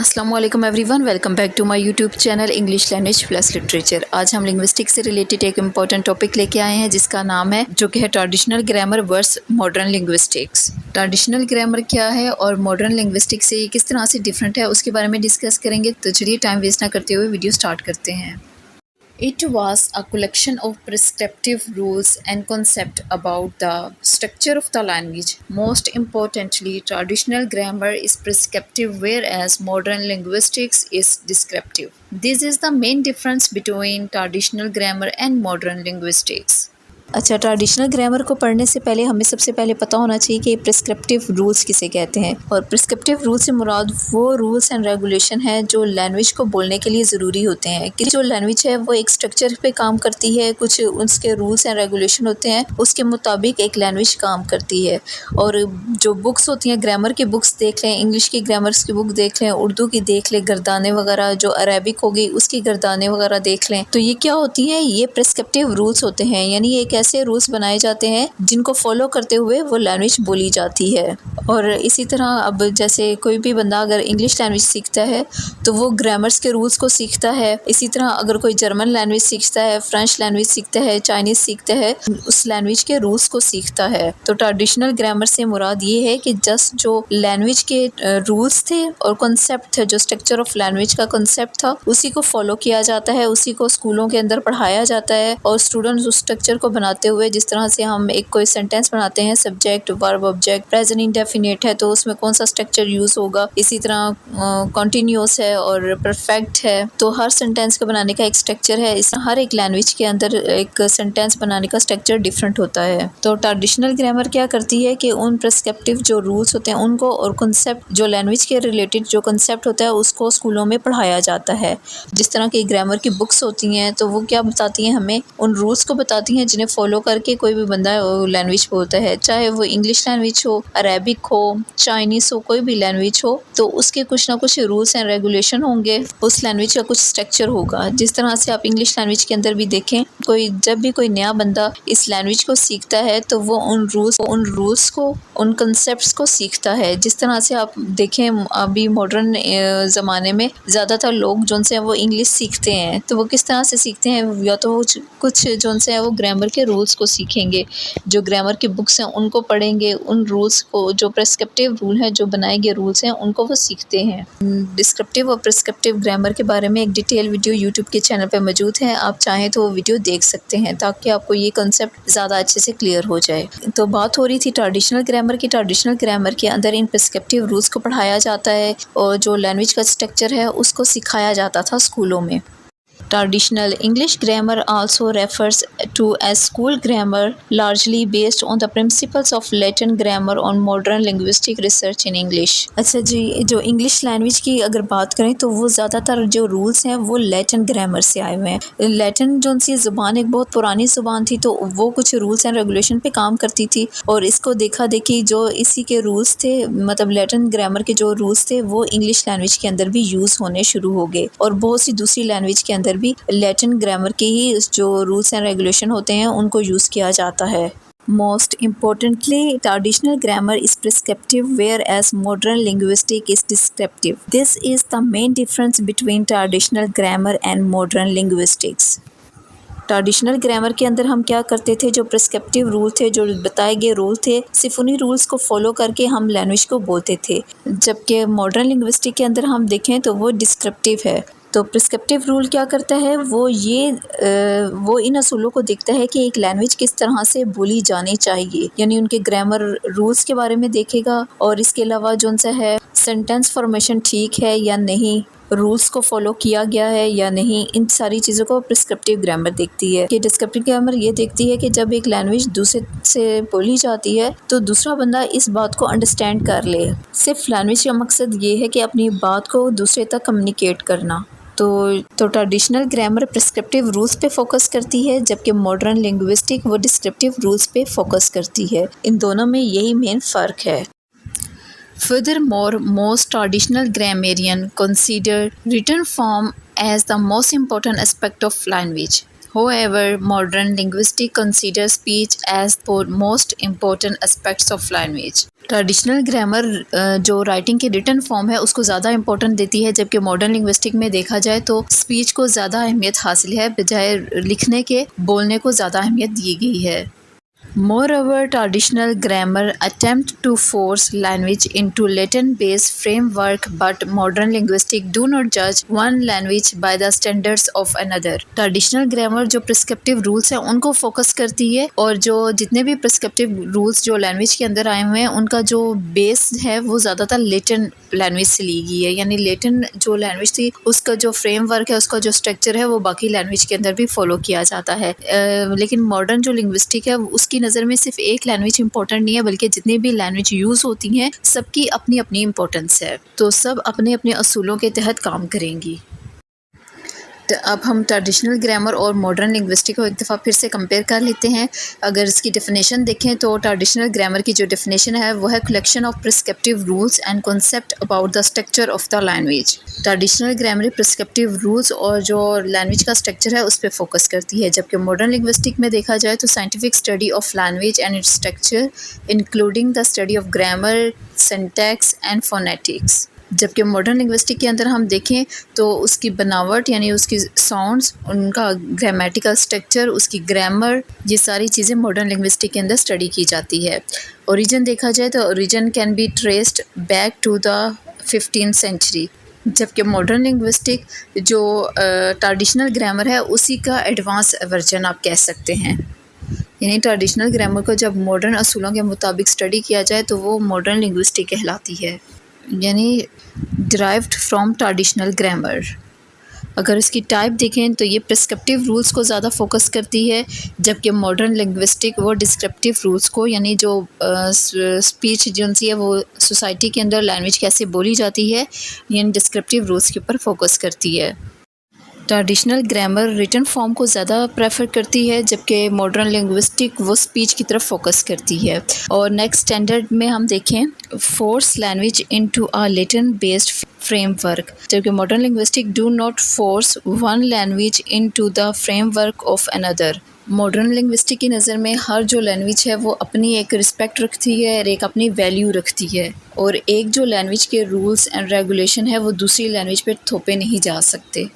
अस्सलाम वालेकुम everyone, welcome back to my YouTube channel English language plus literature. आज हम लिंग्विस्टिक्स से रिलेटेड एक इम्पॉर्टेंट टॉपिक लेके आए हैं जिसका नाम है जो कि है traditional grammar versus modern linguistics. Traditional grammar क्या है और मॉडर्न लिंग्विस्टिक्स से ये किस तरह से डिफरेंट है उसके बारे में डिस्कस करेंगे। तो चलिए टाइम वेस्ट ना करते हुए वीडियो स्टार्ट करते हैं। It was a collection of prescriptive rules and concepts about the structure of the language. Most importantly, traditional grammar is prescriptive whereas modern linguistics is descriptive. This is the main difference between traditional grammar and modern linguistics. अच्छा, traditional grammar को पढ़ने से पहले हमें सबसे पहले पता होना चाहिए कि प्रिस्क्रिप्टिव रूल्स किसे कहते हैं। और प्रिस्क्रिप्टिव रूल से मुराद वो रूल्स एंड रेगुलेशन है जो लैंग्वेज को बोलने के लिए ज़रूरी होते हैं कि जो लैंग्वेज है वो एक स्ट्रक्चर पे काम करती है, कुछ उसके रूल्स एंड रेगुलेशन होते हैं, उसके मुताबिक एक लैंग्वेज काम करती है। और जो बुक्स होती हैं, ग्रामर की बुक्स देख लें, इंग्लिश की ग्रामर्स की बुक देख लें, उर्दू की देख लें, गर्दाने वगैरह, जो अरेबिक होगी उसकी गर्दाने वगैरह देख लें, तो ये क्या होती हैं, ये प्रिस्क्रिप्टिव रूल्स होते हैं। यानी एक ऐसे रूल्स बनाए जाते हैं जिनको फॉलो करते हुए वो लैंग्वेज बोली जाती है। और इसी तरह अब जैसे कोई भी बंदा अगर इंग्लिश लैंग्वेज सीखता है तो वो ग्रामर्स के रूल्स को सीखता है। इसी तरह अगर कोई जर्मन लैंग्वेज सीखता है, फ्रेंच लैंग्वेज सीखता है, चाइनीज़ सीखता है, उस लैंग्वेज के रूल्स को सीखता है। तो ट्रेडिशनल ग्रामर से मुराद ये है कि जस्ट जो लैंग्वेज के रूल्स थे और कॉन्सेप्ट थे, जो स्ट्रक्चर ऑफ लैंग्वेज का कॉन्सेप्ट था, उसी को फॉलो किया जाता है, उसी को स्कूलों के अंदर पढ़ाया जाता है। और स्टूडेंट्स उस स्ट्रक्चर को बनाते हुए, जिस तरह से हम एक कोई सेंटेंस बनाते हैं, subject, verb, object, present indefinite है तो उसमें कौन सा स्ट्रक्चर यूज़ होगा। इसी तरह कॉन्टिन्यूअस है और परफेक्ट है, तो हर सेंटेंस को बनाने का एक स्ट्रक्चर है। इस हर एक लैंग्वेज के अंदर एक सेंटेंस बनाने का स्ट्रक्चर डिफरेंट होता है। तो ट्रेडिशनल ग्रामर क्या करती है कि उन प्रिस्क्रिप्टिव जो रूल्स होते हैं उनको और कॉन्सेप्ट, जो लैंग्वेज के रिलेटेड जो कॉन्सेप्ट होता है उसको स्कूलों में पढ़ाया जाता है। जिस तरह की ग्रामर की बुक्स होती हैं तो वो क्या बताती हैं, हमें उन रूल्स को बताती हैं जिन्हें फॉलो करके कोई भी बंदा लैंग्वेज बोलता है, चाहे वो इंग्लिश लैंग्वेज हो, अरेबिक हो, चाइनीज़ हो, कोई भी लैंग्वेज हो, तो उसके कुछ ना कुछ रूल्स एंड रेगुलेशन होंगे, उस लैंग्वेज का कुछ स्ट्रक्चर होगा। जिस तरह से आप इंग्लिश लैंग्वेज के अंदर भी देखें, जब भी कोई नया बंदा इस लैंग्वेज को सीखता है तो वो उन रूल्स को, उन कंसेप्ट्स को सीखता है। जिस तरह से आप देखें अभी मॉडर्न ज़माने में ज़्यादातर लोग जो से वो इंग्लिश सीखते हैं तो वो किस तरह से सीखते हैं, या तो कुछ जो से वो ग्रामर के रूल्स को सीखेंगे, जो ग्रामर की बुक्स हैं उनको पढ़ेंगे, उन रूल्स को, जो प्रिस्क्रिप्टिव रूल हैं, जो बनाए गए रूल्स हैं, उनको वो सीखते हैं। डिस्क्रिप्टिव और प्रिस्क्रिप्टिव ग्रामर के बारे में एक डिटेल वीडियो यूट्यूब के चैनल पर मौजूद है, आप चाहें तो वो वीडियो देख सकते हैं ताकि आपको ये कंसेप्ट ज़्यादा अच्छे से क्लियर हो जाए। तो बात हो रही थी ट्रेडिशनल ग्रामर की। ट्रेडिशनल ग्रामर के अंदर इन प्रिस्क्रिप्टिव रूल्स को पढ़ाया जाता है और जो लैंग्वेज का स्ट्रक्चर है उसको सिखाया जाता था स्कूलों में। Traditional English grammar also refers to as school grammar, largely based on the principles of Latin grammar on modern linguistic research in English। अच्छा जी, जो इंग्लिश लैंग्वेज की अगर बात करें तो वो ज़्यादातर जो रूल्स हैं वो लैटिन ग्रामर से आए हुए हैं। लैटिन जो सी ज़ुबान एक बहुत पुरानी ज़ुबान थी तो वो कुछ रूल्स एंड रेगुलेशन पे काम करती थी और इसको देखा देखी जो इसी के रूल्स थे, मतलब लैटिन ग्रामर के जो रूल्स थे वो इंग्लिश लैंग्वेज के अंदर भी यूज़ होने शुरू हो गए और बहुत सी दूसरी लैंग्वेज के अंदर भी लैटिन ग्रामर के ही जो रूल्स एंड रेगुलेशन होते हैं उनको यूज़ किया जाता है। Most importantly, traditional grammar is prescriptive whereas modern linguistic is descriptive. This is the main difference between traditional grammar and modern linguistics. Traditional grammar के अंदर हम क्या करते थे, जो प्रिस्क्रिप्टिव रूल थे, जो बताए गए रूल थे, सिर्फ उन्हीं रूल्स को फॉलो करके हम लैंग्वेज को बोलते थे। जबकि मॉडर्न लिंग्विस्टिक के अंदर हम देखें तो वो डिस्क्रिप्टिव है। तो प्रिस्क्रिप्टिव रूल क्या करता है, वो इन असूलों को देखता है कि एक लैंग्वेज किस तरह से बोली जानी चाहिए, यानी उनके ग्रामर रूल्स के बारे में देखेगा और इसके अलावा जो सा है सेंटेंस फॉर्मेशन ठीक है या नहीं, रूल्स को फॉलो किया गया है या नहीं, इन सारी चीज़ों को प्रिस्क्रिप्टिव ग्रामर देखती है। कि डिस्क्रिप्टिव ग्रामर ये देखती है कि जब एक लैंग्वेज दूसरे से बोली जाती है तो दूसरा बंदा इस बात को अंडरस्टैंड कर ले। सिर्फ लैंग्वेज का मकसद ये है कि अपनी बात को दूसरे तक कम्युनिकेट करना। तो ट्रेडिशनल ग्रामर प्रिस्क्रिप्टिव रूल्स पे फोकस करती है जबकि मॉडर्न लिंग्विस्टिक वो डिस्क्रिप्टिव रूल्स पे फोकस करती है। इन दोनों में यही मेन फ़र्क है। Furthermore, most traditional grammarians consider written form as the most important aspect of language. However, modern linguistics consider speech as the most important aspects of language. Traditional grammar जो writing की written form है उसको ज़्यादा important देती है, जबकि modern linguistic में देखा जाए तो स्पीच को ज़्यादा अहमियत हासिल है, बजाय लिखने के बोलने को ज़्यादा अहमियत दी गई है। Moreover, traditional grammar attempt to force language into Latin-based framework, but modern linguistics do not judge one language by the standards of another. Traditional grammar जो prescriptive rules हैं उनको focus करती है, और जो जितने भी prescriptive rules जो language के अंदर आए हुए हैं उनका जो base है वो ज़्यादातर Latin लैंग्वेज से ली गई है, यानी लेटिन जो लैंग्वेज थी उसका जो फ्रेमवर्क है, उसका जो स्ट्रक्चर है वो बाकी लैंग्वेज के अंदर भी फॉलो किया जाता है। लेकिन मॉडर्न जो लिंग्विस्टिक है उसकी नज़र में सिर्फ एक लैंग्वेज इंपॉर्टेंट नहीं है, बल्कि जितनी भी लैंग्वेज यूज़ होती हैं सबकी अपनी अपनी इंपॉर्टेंस है, तो सब अपने अपने असूलों के तहत काम करेंगी। तो अब हम ट्रेडिशनल ग्रामर और मॉडर्न लिंग्विस्टिक को एक दफ़ा फिर से कंपेयर कर लेते हैं। अगर इसकी डेफिनेशन देखें तो ट्रेडिशनल ग्रामर की जो डेफिनेशन है वो है collection of prescriptive rules and concept about the structure of the language. Traditional grammar prescriptive rules और जो लैंग्वेज का स्ट्रक्चर है उस पर फोकस करती है, जबकि मॉडर्न लिंग्विस्टिक में देखा जाए तो scientific study of language and its structure including the study of grammar, syntax and phonetics. जबकि मॉडर्न लिंग्विस्टिक के अंदर हम देखें तो उसकी बनावट यानी उसकी साउंड्स, उनका ग्रामेटिकल स्ट्रक्चर, उसकी ग्रामर, ये सारी चीज़ें मॉडर्न लिंग्विस्टिक के अंदर स्टडी की जाती है। ओरिजिन देखा जाए तो origin can be traced back to the 15th century, जबकि मॉडर्न लिंग्विस्टिक जो ट्रेडिशनल ग्रामर है उसी का एडवांस वर्जन आप कह सकते हैं। यानी ट्रेडिशनल ग्रामर को जब मॉडर्न असूलों के मुताबिक स्टडी किया जाए तो वो मॉडर्न लिंग्विस्टिक कहलाती है, यानी डिराइव्ड फ्रॉम ट्रेडिशनल ग्रामर। अगर इसकी टाइप देखें तो ये प्रिस्क्रिप्टिव रूल्स को ज़्यादा फोकस करती है, जबकि मॉडर्न लिंग्विस्टिक वो डिस्क्रिप्टिव रूल्स को, यानी जो स्पीच एजेंसी है वो सोसाइटी के अंदर लैंग्वेज कैसे बोली जाती है, यानी डिस्क्रिप्टिव रूल्स के ऊपर फोकस करती है। ट्रेडिशनल ग्रामर रिटन फॉर्म को ज़्यादा प्रेफर करती है, जबकि मॉडर्न लिंग्विस्टिक वो स्पीच की तरफ फोकस करती है। और नेक्स्ट स्टैंडर्ड में हम देखें force language into a Latin based framework, जबकि modern linguistic do not force one language into the framework of another. Modern linguistic की नज़र में हर जो लैंग्वेज है वो अपनी एक रिस्पेक्ट रखती है और एक अपनी वैल्यू रखती है, और एक जो लैंग्वेज के रूल्स एंड रेगुलेशन है वो दूसरी लैंग्वेज पे थोपे नहीं जा सकते।